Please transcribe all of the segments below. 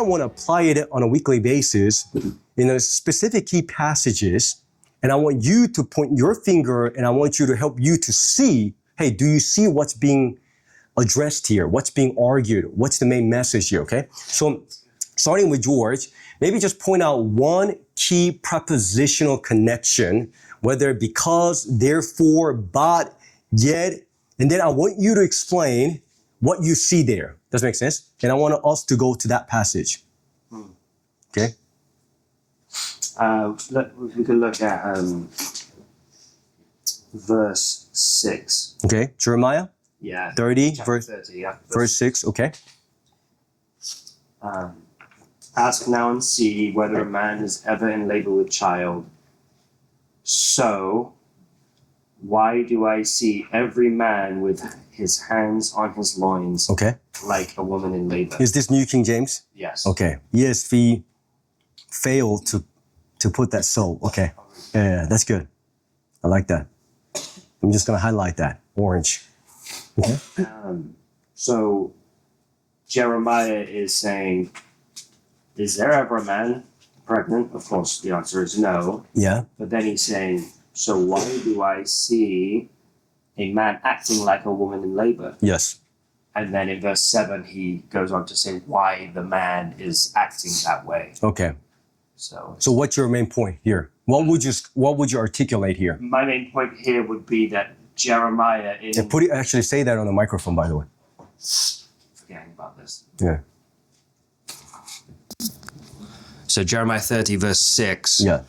want to apply it on a weekly basis in a specific key passages. And I want you to point your finger and I want you to help you to see, hey, do you see what's being addressed here? What's being argued? What's the main message here, okay? So starting with George, maybe just point out one key prepositional connection, whether because, therefore, but, yet, and then I want you to explain what you see there. Does that make sense? And I want us to go to that passage. Okay? We can look at verse 6. Okay, Jeremiah? Yeah. 30, verse 30, yeah. verse 6, okay. Ask now and see whether a man is ever in labor with child. So, why do I see every man with his hands on his loins, Okay. like a woman in labor? Is this New King James? Yes. Okay. ESV failed to put that so. Okay. Yeah, that's good. I like that. I'm just going to highlight that. Orange. Okay. So, Jeremiah is saying, is there ever a man pregnant? Of course, the answer is no. Yeah. But then he's saying, so why do I see a man acting like a woman in labor? Yes. And then in verse 7, he goes on to say why the man is acting that way. Okay. So what's your main point here? What would you articulate here? my main point here would be that Jeremiah is Actually say that on the microphone, by the way. forgetting about this. Yeah. So Jeremiah 30 verse 6. Yeah.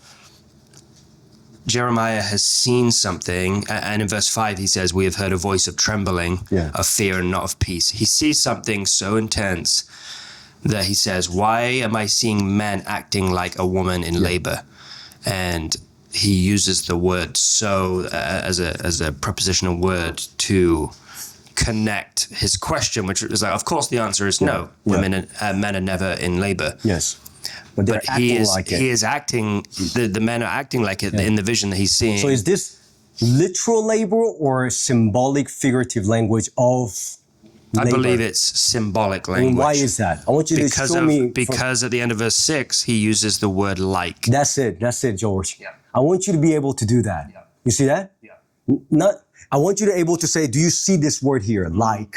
Jeremiah has seen something, and in verse 5 he says, we have heard a voice of trembling, of fear and not of peace. He sees something so intense that he says, why am I seeing men acting like a woman in labor? And he uses the word so as a prepositional word to connect his question, which is like, of course the answer is no. Men are never in labor. Yes. But they're acting like it. He is acting, the men are acting like it in the vision that he's seeing. So is this literal labor or symbolic figurative language of labor? I believe it's symbolic language. And why is that? I want you to show me. Because at the end of verse 6, he uses the word like. That's it, George. Yeah. I want you to be able to do that. Yeah. You see that? Yeah. I want you to be able to say, do you see this word here, like?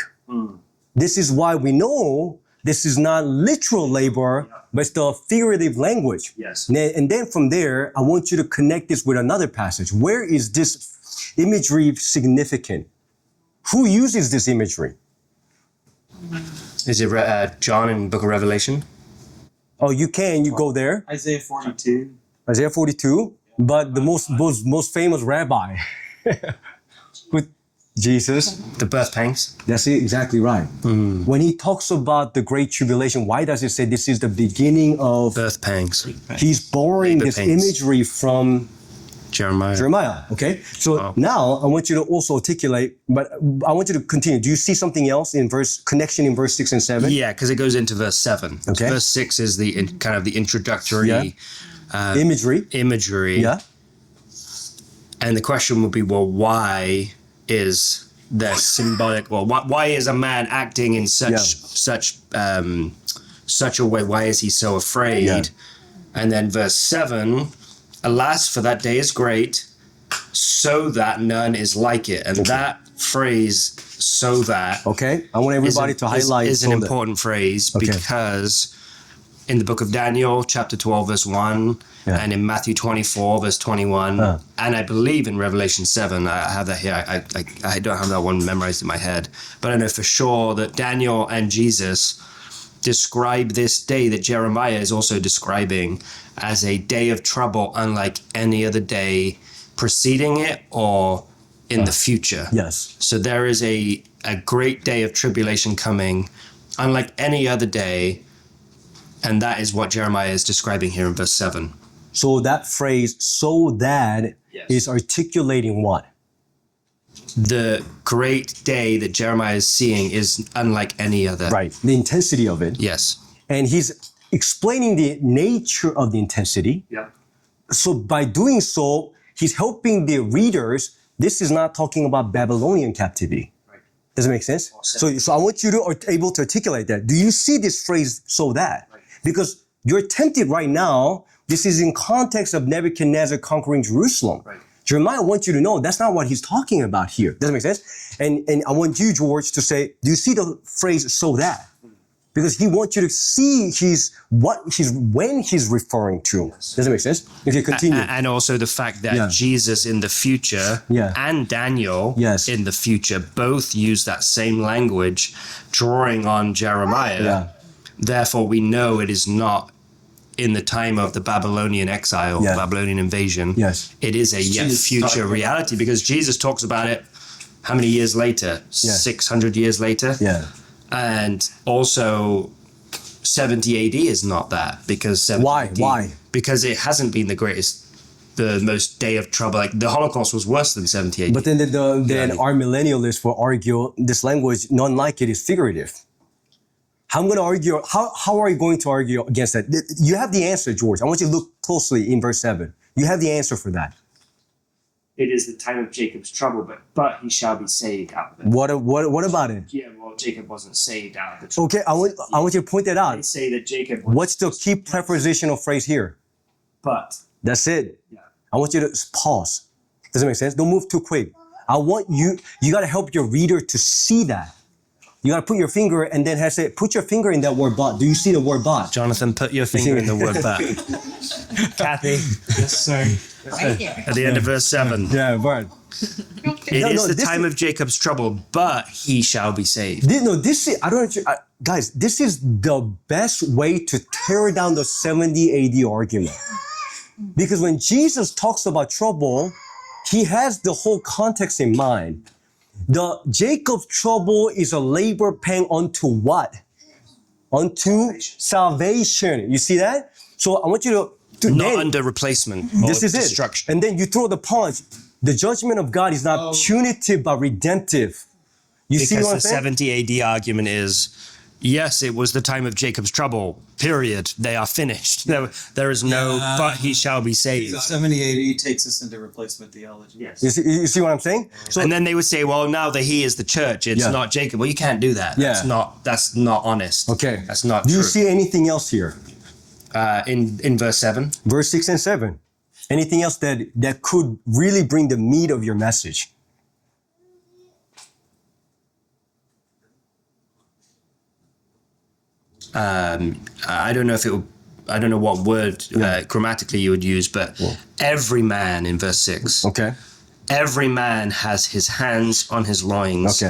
This is why we know this is not literal labor, but it's the figurative language. Yes. And then from there, I want you to connect this with another passage. Where is this imagery significant? Who uses this imagery? Is it John in the book of Revelation? Oh, you go there. Isaiah 42. Isaiah 42, but the most famous rabbi with Jesus. The birth pangs. That's it, exactly right. When he talks about the great tribulation, why does it say this is the beginning of birth pangs? He's borrowing this imagery from Jeremiah, okay? So now I want you to also articulate, but I want you to continue. Do you see something else in connection in verse 6 and 7? Yeah, because it goes into verse 7. Okay. Verse 6 is the kind of the introductory imagery. Yeah. And the question would be, well, why is there symbolic, well, why is a man acting in such a way? Why is he so afraid? Yeah. And then verse 7, alas, for that day is great, so that none is like it. And that phrase, so that. Okay, I want everybody to highlight. Is an important phrase because in the book of Daniel, chapter 12, verse 1, and in Matthew 24, verse 21, and I believe in Revelation 7, I have that here. I don't have that one memorized in my head, but I know for sure that Daniel and Jesus describe this day that Jeremiah is also describing as a day of trouble unlike any other day preceding it or in the future. Yes. So there is a great day of tribulation coming unlike any other day, and that is what Jeremiah is describing here in verse 7. So that phrase, so that, is articulating what? The great day that Jeremiah is seeing is unlike any other. Right, the intensity of it. Yes. And he's explaining the nature of the intensity. Yeah. So by doing so, he's helping the readers. This is not talking about Babylonian captivity. Right. Does it make sense? So I want you to be able to articulate that. Do you see this phrase, so that? Right. Because you're tempted right now. This is in context of Nebuchadnezzar conquering Jerusalem. Right. Jeremiah wants you to know that's not what he's talking about here. Does that make sense? And I want you, George, to say, do you see the phrase "so that"? Because he wants you to see when he's referring to. Does that make sense? If you continue. And also the fact that Jesus in the future and Daniel in the future both use that same language, drawing on Jeremiah. Yeah. Therefore, we know it is not in the time of the Babylonian exile, Babylonian invasion. Yes. It is a yet future reality because Jesus talks about it how many years later? 600 years later? Yeah. And also 70 AD is not that because 70 AD, Why? Because it hasn't been the most day of trouble. Like the Holocaust was worse than 70 AD. But then our millennialists will argue this language, none like it is figurative. I'm going to argue. How are you going to argue against that? You have the answer, George. I want you to look closely in verse 7. You have the answer for that. It is the time of Jacob's trouble, but he shall be saved out of it. What about it? Yeah, well, Jacob wasn't saved out of the trouble. Okay, I want you to point that They out. say that Jacob. What's the key prepositional phrase here? But. That's it. Yeah. I want you to pause. Does it make sense? Don't move too quick. I want you got to help your reader to see that. You got to put your finger and then put your finger in that word but. Do you see the word but? Jonathan, put your finger in the word but. Kathy. Yes, sir. Right here. At the end of verse 7. Yeah, but. It is the time of Jacob's trouble, but he shall be saved. This is, guys, this is the best way to tear down the 70 AD argument. Because when Jesus talks about trouble, he has the whole context in mind. The Jacob's trouble is a labor pang unto what? Unto salvation. You see that? So I want you to Not under replacement or this is destruction. it. And then you throw the punch. The judgment of God is not punitive but redemptive. You see what I'm Because the saying? 70 AD argument is, yes, it was the time of Jacob's trouble, period. They are finished. There is no, but he shall be saved. 70 AD takes us into replacement theology. Yes. You see what I'm saying? So, And then they would say, well, now that he is the church, it's not Jacob. Well, you can't do that. Yeah. That's not honest. okay. That's not Do true. you see anything else here? In verse 7? Verse 6 and 7. Anything else that could really bring the meat of your message? I don't know if it would, I don't know what word grammatically you would use, but every man in verse 6. Okay. Every man has his hands on his loins,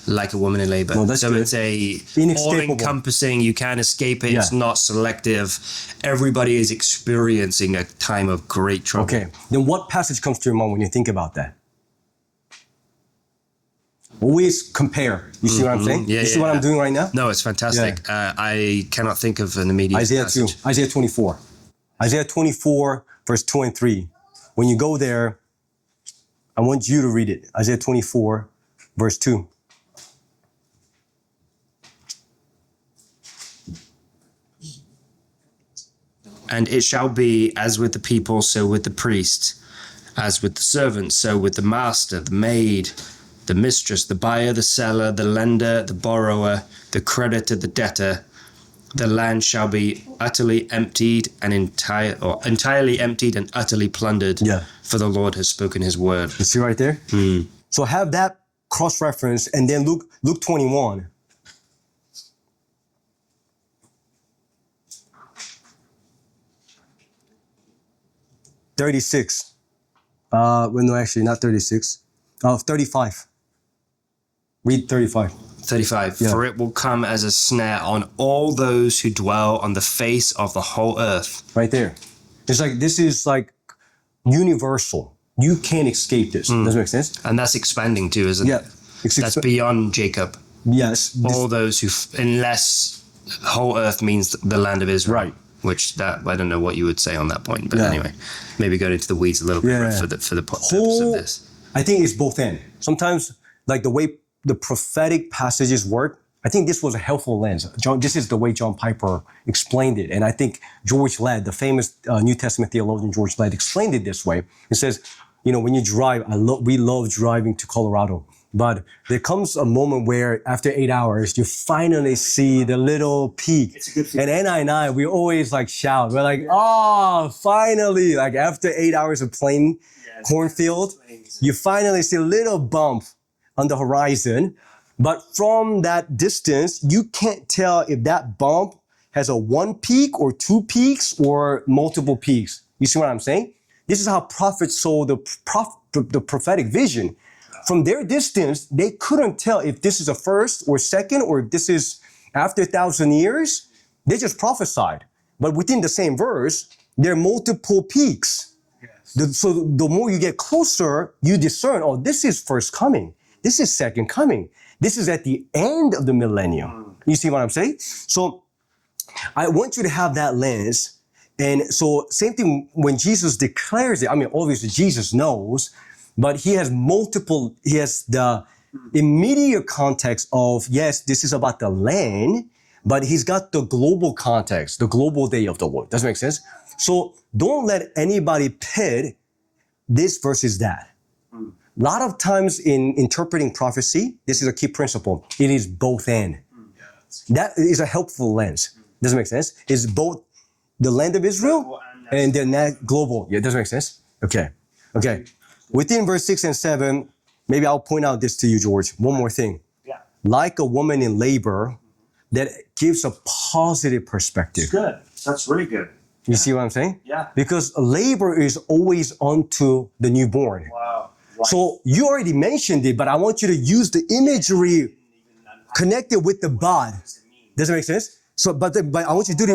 like a woman in labor. No, that's so good. it's a Inescapable. all-encompassing. You can't escape it. It's not selective. Everybody is experiencing a time of great trouble. Okay. Then what passage comes to your mind when you think about that? Always compare. You see what I'm saying? Yeah, you see what I'm doing right now? No, it's fantastic. I cannot think of an immediate Isaiah passage. 2. Isaiah 24. Isaiah 24, verse 2 and 3. When you go there, I want you to read it. Isaiah 24, verse 2. And it shall be as with the people, so with the priest, as with the servant, so with the master, the maid, the mistress, the buyer, the seller, the lender, the borrower, the creditor, the debtor. The land shall be utterly emptied and entirely emptied and utterly plundered. Yeah. For the Lord has spoken his word. You see right there? So have that cross-reference and then Luke 21. $36. Well, no, actually, not 36. 35. Read 35. 35. Yeah. For it will come as a snare on all those who dwell on the face of the whole earth. Right there. It's like, this is like universal. You can't escape this. Does that make sense? And that's expanding too, isn't Yeah. it? That's beyond Jacob. Yes. All those who, unless whole earth means the land of Israel. Right. Which I don't know what you would say on that point, but Yeah. anyway, maybe go into the weeds a little bit Yeah. for the purpose of this. I think it's both end. Sometimes, like the way the prophetic passages work, I think this was a helpful lens. This is the way John Piper explained it. And I think George Ladd, the famous New Testament theologian George Ladd, explained it this way. He says, when you drive, we love driving to Colorado. But there comes a moment where after 8 hours, you finally see the little peak. It's a good feeling. And Anna and I, we always like shout. We're like, oh, finally. Like after 8 hours of playing cornfield, you finally see a little bump on the horizon. But from that distance, you can't tell if that bump has a one peak or two peaks or multiple peaks. You see what I'm saying? This is how prophets saw the prophetic vision. From their distance, they couldn't tell if this is a first or second or if this is after 1,000 years. They just prophesied. But within the same verse, there are multiple peaks. Yes. So the more you get closer, you discern, oh, this is first coming. This is second coming. This is at the end of the millennium. You see what I'm saying? So I want you to have that lens. And so same thing when Jesus declares it. I mean, obviously Jesus knows, but he has the immediate context of, yes, this is about the land, but he's got the global context, the global day of the Lord. Does that make sense? So don't let anybody pit this versus that. A lot of times in interpreting prophecy, this is a key principle. It is both and. That is a helpful lens. Does it make sense? It's both the land of Israel and the global. Yeah, does it make sense? Okay. Within verse 6 and 7, maybe I'll point out this to you, George. One more thing. Yeah. Like a woman in labor, that gives a positive perspective. It's good. That's really good. You see what I'm saying? Yeah. Because labor is always unto the newborn. Wow. Right. So you already mentioned it, but I want you to use the imagery connected with the bod. Does it make sense? So, but I want you to do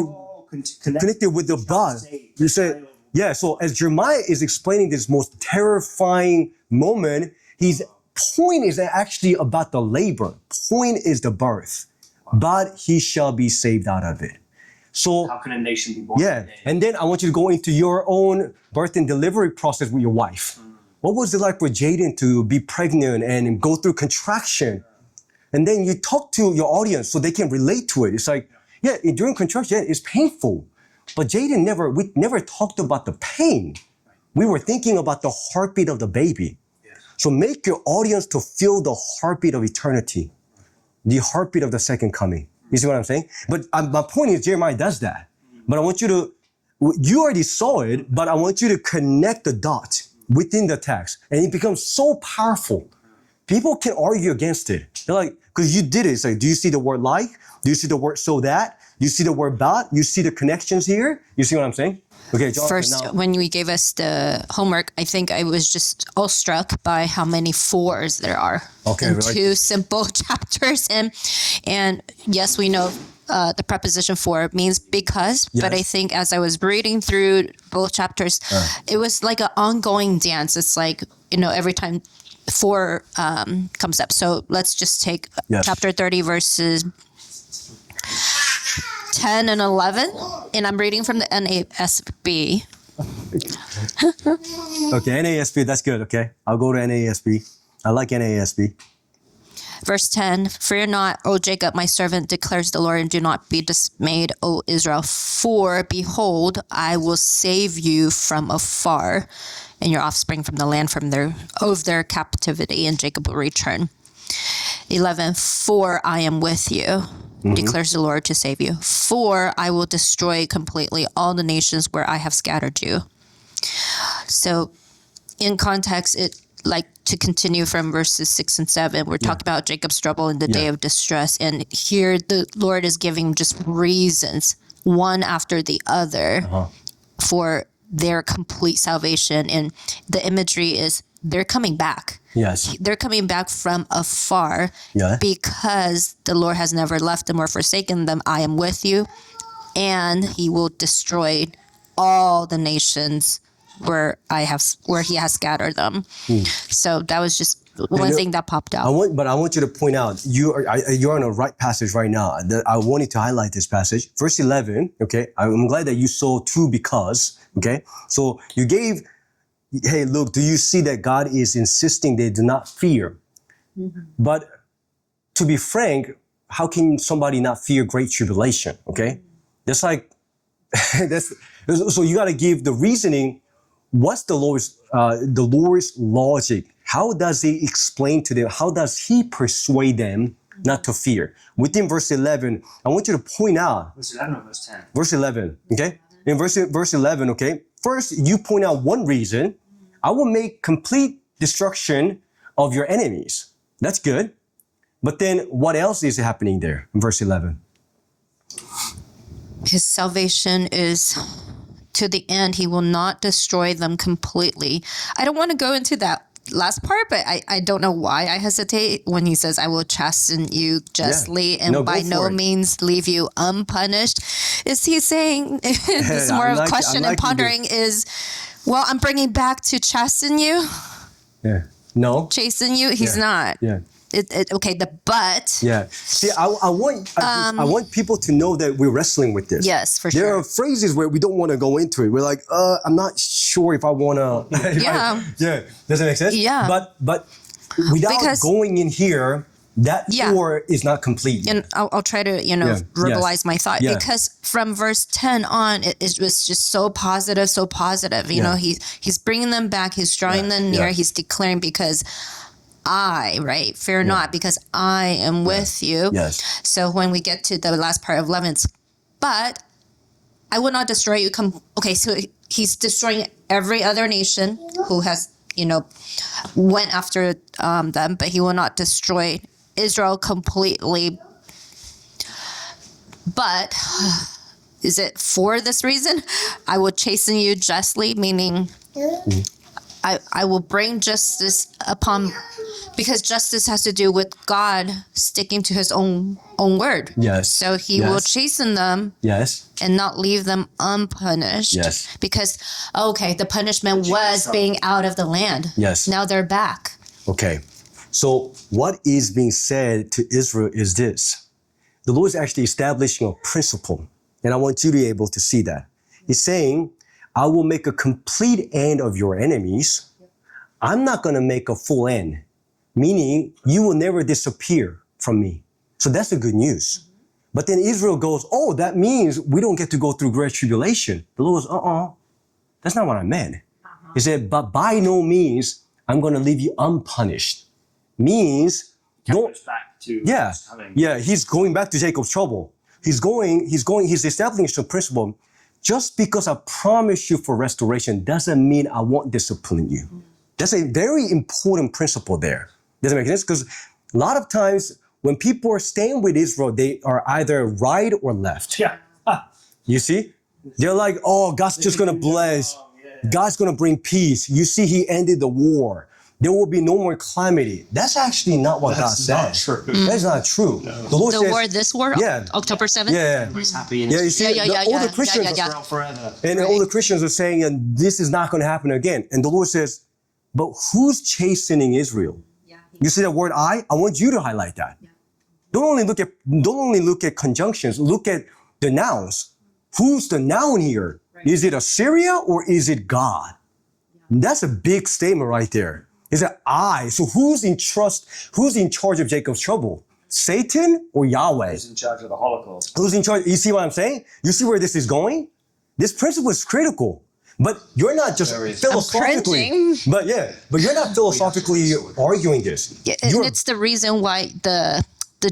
it connected with the bod. You say, yeah. So as Jeremiah is explaining this most terrifying moment, his point is actually about the labor. Point is the birth, but he shall be saved out of it. So how can a nation be born? Yeah, and then I want you to go into your own birth and delivery process with your wife. What was it like for Jaden to be pregnant and go through contraction? And then you talk to your audience so they can relate to it. It's like, yeah, during contraction, it's painful. But Jaden we never talked about the pain. We were thinking about the heartbeat of the baby. So make your audience to feel the heartbeat of eternity, the heartbeat of the second coming. You see what I'm saying? But my point is Jeremiah does that. But I want you already saw it, but I want you to connect the dots within the text. And it becomes so powerful. People can argue against it. They're like, because you did it. It's like, do you see the word like? Do you see the word so that? You see the word about? You see the connections here? You see what I'm saying? Okay, John. First, when we gave us the homework, I think I was just all struck by how many fours there are in two simple chapters. And yes, we know the preposition for means because, but I think as I was reading through both chapters, it was like an ongoing dance. It's like, every time for comes up. So let's just take chapter 30 verses 10 and 11, and I'm reading from the NASB. Okay, NASB, that's good, okay. I'll go to NASB. I like NASB. Verse 10, fear not, O Jacob, my servant, declares the Lord, and do not be dismayed, O Israel, for behold, I will save you from afar, and your offspring from the land of their captivity, and Jacob will return. 11, for I am with you, declares the Lord, to save you. For I will destroy completely all the nations where I have scattered you. So in context, to continue from verses 6 and 7, we're talking about Jacob's trouble in the day of distress. And here the Lord is giving just reasons, one after the other, for their complete salvation. And the imagery is they're coming back. Yes. They're coming back from afar because the Lord has never left them or forsaken them. I am with you, and he will destroy all the nations where he has scattered them. So that was just one thing that popped out. I want you to point out, you're on a right passage right now. I wanted to highlight this passage. Verse 11, okay? I'm glad that you saw two because, okay? So you gave, hey, look, do you see that God is insisting they do not fear? But to be frank, how can somebody not fear great tribulation, okay? That's like, so you got to give the reasoning. What's the Lord's logic? how does he explain to them? How does he persuade them not to fear? Within verse 11, I want you to point out. Verse 11 or verse 10? Verse 11, okay? In verse 11, okay? First, you point out one reason. I will make complete destruction of your enemies. That's good. But then what else is happening there in verse 11? His salvation is to the end. He will not destroy them completely. I don't want to go into that last part, but I don't know why I hesitate when he says, I will chasten you justly and by no means leave you unpunished. Is he saying, this is more of a question and pondering is, well, I'm bringing back to chasten you? Yeah. No. Chasten you? He's not. Yeah. Okay, the but. Yeah. See, I want people to know that we're wrestling with this. Yes, for there sure. are phrases where we don't want to go into it. We're like, I'm not sure if I want to. Yeah. Yeah. Does it make sense? Yeah. But without going in here, that door is not complete yet. And I'll try to, verbalize my thought because from verse 10 on, it was just so positive. You know, he's bringing them back. He's drawing them near. He's declaring because fear not, because I am with you. Yes. So when we get to the last part of 11, but I will not destroy you. Okay, so he's destroying every other nation who has, went after them, but he will not destroy Israel completely. But is it for this reason? I will chasten you justly, meaning I will bring justice upon, because justice has to do with God sticking to his own word. Yes. So he will chasten them. Yes. And not leave them unpunished. Yes. Because, the punishment was being out of the land. Yes. Now they're back. Okay. So what is being said to Israel is this. The Lord is actually establishing a principle. And I want you to be able to see that. He's saying, I will make a complete end of your enemies. I'm not going to make a full end, meaning you will never disappear from me. So that's the good news. But then Israel goes, oh, that means we don't get to go through great tribulation. The Lord goes, that's not what I meant. He said, but by no means, I'm going to leave you unpunished. Means, Back to he's going back to Jacob's trouble. He's establishing a principle. Just because I promise you for restoration doesn't mean I won't discipline you. That's a very important principle there. Does it make sense? Because a lot of times when people are staying with Israel, they are either right or left. Yeah. You see? They're like, oh, God's just going to bless. God's going to bring peace. You see, he ended the war. There will be no more calamity. That's actually not what God says. That's not true. No. The Lord says, this war? October 7th? Yeah. Everybody's happy. You see, all the Christians forever. And all the Christians are saying, and this is not going to happen again. And the Lord says, but who's chastening Israel? You see that word I want you to highlight that. Don't only look at conjunctions, look at the nouns. Who's the noun here? Is it Assyria or is it God? That's a big statement right there. Is that I? So who's in charge of Jacob's trouble? Satan or Yahweh? Who's in charge of the Holocaust? Who's in charge? You see what I'm saying? You see where this is going? This principle is critical. But you're not just philosophically, but you're not philosophically arguing this. Yeah, and it's the reason why the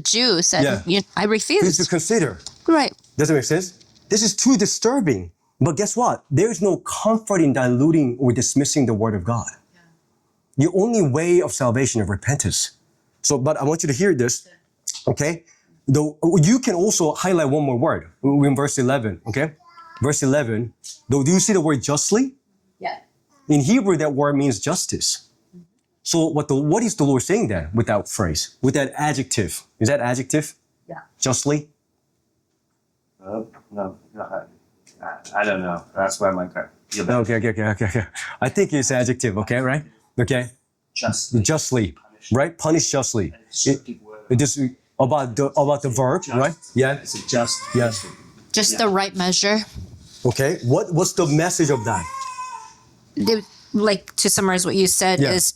Jew said, I refuse. Please to consider. Right. Does it make sense? This is too disturbing. But guess what? There's no comfort in diluting or dismissing the word of God. The only way of salvation is repentance. So, but I want you to hear this, okay? Though you can also highlight one more word in verse 11, okay? Verse 11, do you see the word justly? Yeah. In Hebrew, that word means justice. So what is the Lord saying there with that phrase, with that adjective? Is that adjective? Yeah. Justly? No, I don't know. That's where my Okay. I think it's adjective, okay, right? Okay. Justly, right? Punish justly. It just about the verb, just, right? Yeah. It's a just. Yeah. Just the right measure. Okay. What's the message of that? Like to summarize what you said is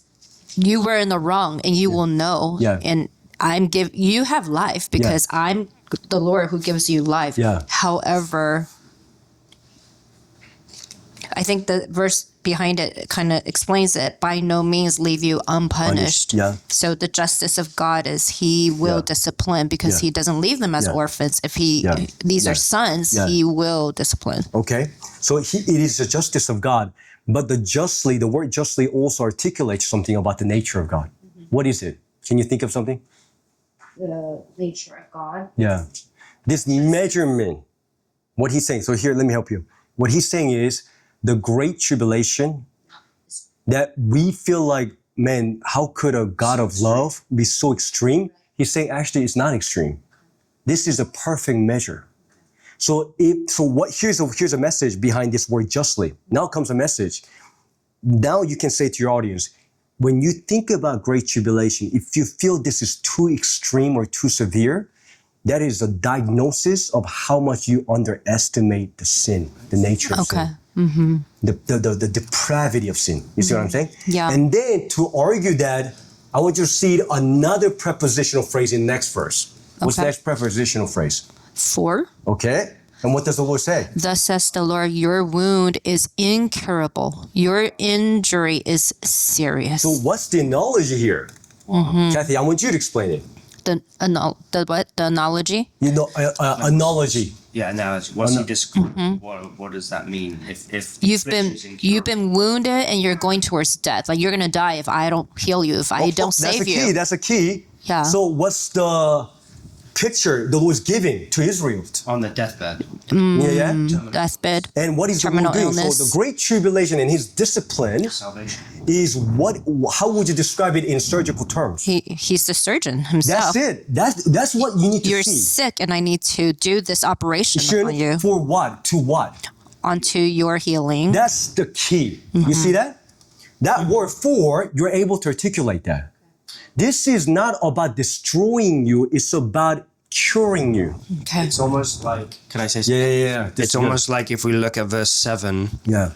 you were in the wrong and you will know. Yeah. And you have life because I'm the Lord who gives you life. Yeah. However, I think the verse behind it kind of explains it. By no means leave you unpunished. Yeah. So the justice of God is He will discipline because He doesn't leave them as orphans. If these are sons, He will discipline. Okay. So it is the justice of God, but the word justly also articulates something about the nature of God. What is it? Can you think of something? The nature of God. Yeah. This measurement, what he's saying. So here, let me help you. What he's saying is the great tribulation that we feel like, man, how could a God of love be so extreme? He's saying actually it's not extreme. This is a perfect measure. So here's a message behind this word justly. Now comes a message. Now you can say to your audience, when you think about great tribulation, if you feel this is too extreme or too severe, that is a diagnosis of how much you underestimate the sin, the nature of sin. Mm-hmm. The depravity of sin. You see what I'm saying? Yeah. And then to argue that, I want you to see another prepositional phrase in the next verse. What's the next prepositional phrase? For. Okay. And what does the Lord say? Thus says the Lord, your wound is incurable. Your injury is serious. So what's the analogy here? Kathy, I want you to explain it. The what? The analogy? You know, analogy. Yeah, analogy. What's he describing? What does that mean? If You've been wounded and you're going towards death. Like you're gonna die if I don't heal you, if I don't save you. That's a key. Yeah. So what's the picture the Lord's giving to Israel? on the deathbed. Deathbed. And what is the Terminal Lord doing? illness. So the great tribulation and his discipline Salvation. is how would you describe it in surgical terms? He's the surgeon himself. That's it. That's what you need to You're see. sick and I need to do this operation on you. For what? To what? Onto your healing. That's the key. You see that? That word for, you're able to articulate that. This is not about destroying you, it's about curing you. Okay. It's almost like, can I say something? Yeah. It's almost like if we look at verse 7, Yeah.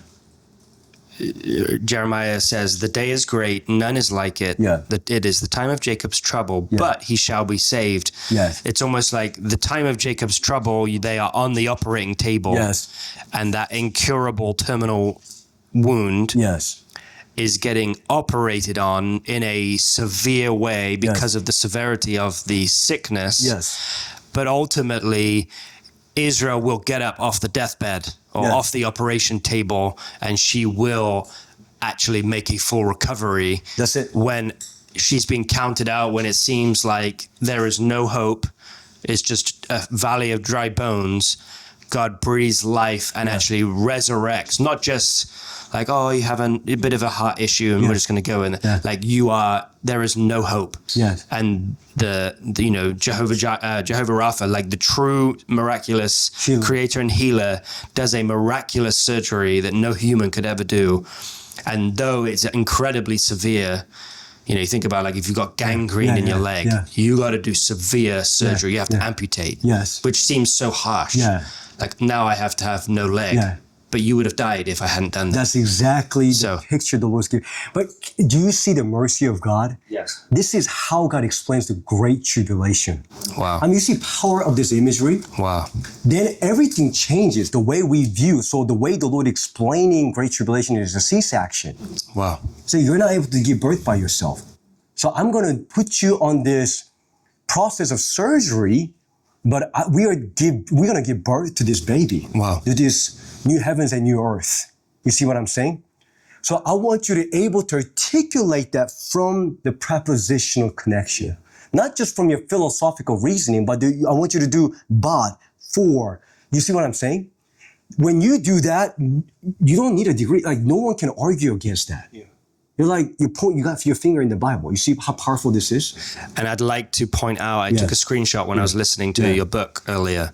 Jeremiah says, the day is great, none is like it. Yeah. It is the time of Jacob's trouble, but he shall be saved. Yes. It's almost like the time of Jacob's trouble, they are on the operating table. Yes. And that incurable terminal wound Yes. is getting operated on in a severe way because of the severity of the sickness. Yes. But ultimately, Israel will get up off the deathbed or off the operation table, and she will actually make a full recovery. That's it. When she's been counted out, when it seems like there is no hope, it's just a valley of dry bones, God breathes life and actually resurrects, not just like, oh, you have a bit of a heart issue and we're just going to go in. Like there is no hope. Yes. And the Jehovah Rapha, like the true miraculous Healer. creator and healer, does a miraculous surgery that no human could ever do. And though it's incredibly severe, you think about like if you've got gangrene in your leg, you got to do severe surgery. You have to amputate. Yes. Which seems so harsh. Yeah. Like now I have to have no leg. Yeah. But you would have died if I hadn't done that. That's exactly the picture the Lord's giving. But do you see the mercy of God? Yes. This is how God explains the great tribulation. Wow. I mean, you see power of this imagery. Wow. Then everything changes, the way we view. So the way the Lord explaining great tribulation is a C-section. Wow. So you're not able to give birth by yourself. So I'm going to put you on this process of surgery, but we're going to give birth to this baby. Wow. To this new heavens and new earth. You see what I'm saying? So I want you to be able to articulate that from the prepositional connection. Not just from your philosophical reasoning, but I want you to do but, for. You see what I'm saying? When you do that, you don't need a degree. Like no one can argue against that. Yeah. You're like, you got your finger in the Bible. You see how powerful this is? And I'd like to point out, I took a screenshot when I was listening to your book earlier.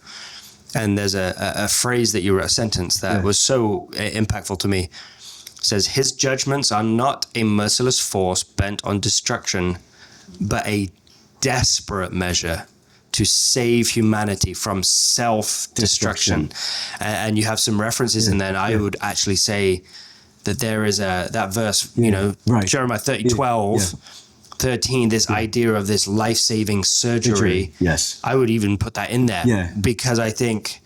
And there's a phrase that you wrote, a sentence that was so impactful to me. It says, his judgments are not a merciless force bent on destruction, but a desperate measure to save humanity from self-destruction. And you have some references in there, and I would actually say that there is that verse, Jeremiah 13, this idea of this life-saving surgery. Yes. I would even put that in there because I think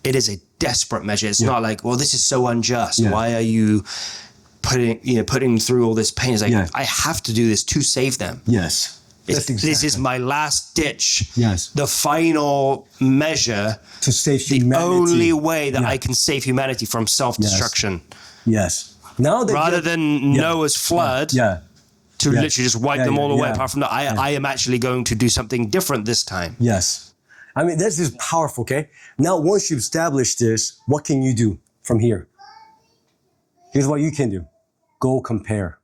it is a desperate measure. It's not like, well, this is so unjust. Why are you putting through all this pain. It's like, Yeah. I have to do this to save them. Yes. This is my last ditch. Yes. The final measure. To save The humanity. only way that Yeah. I can save humanity from self-destruction. Yes. Now that Rather than Noah's flood, Yeah. to Yeah. literally just wipe Yeah, them all yeah, away. yeah. Apart from that, I am actually going to do something different this time. Yes. I mean, this is powerful, okay? Now, once you've established this, what can you do from here? Here's what you can do. Go compare.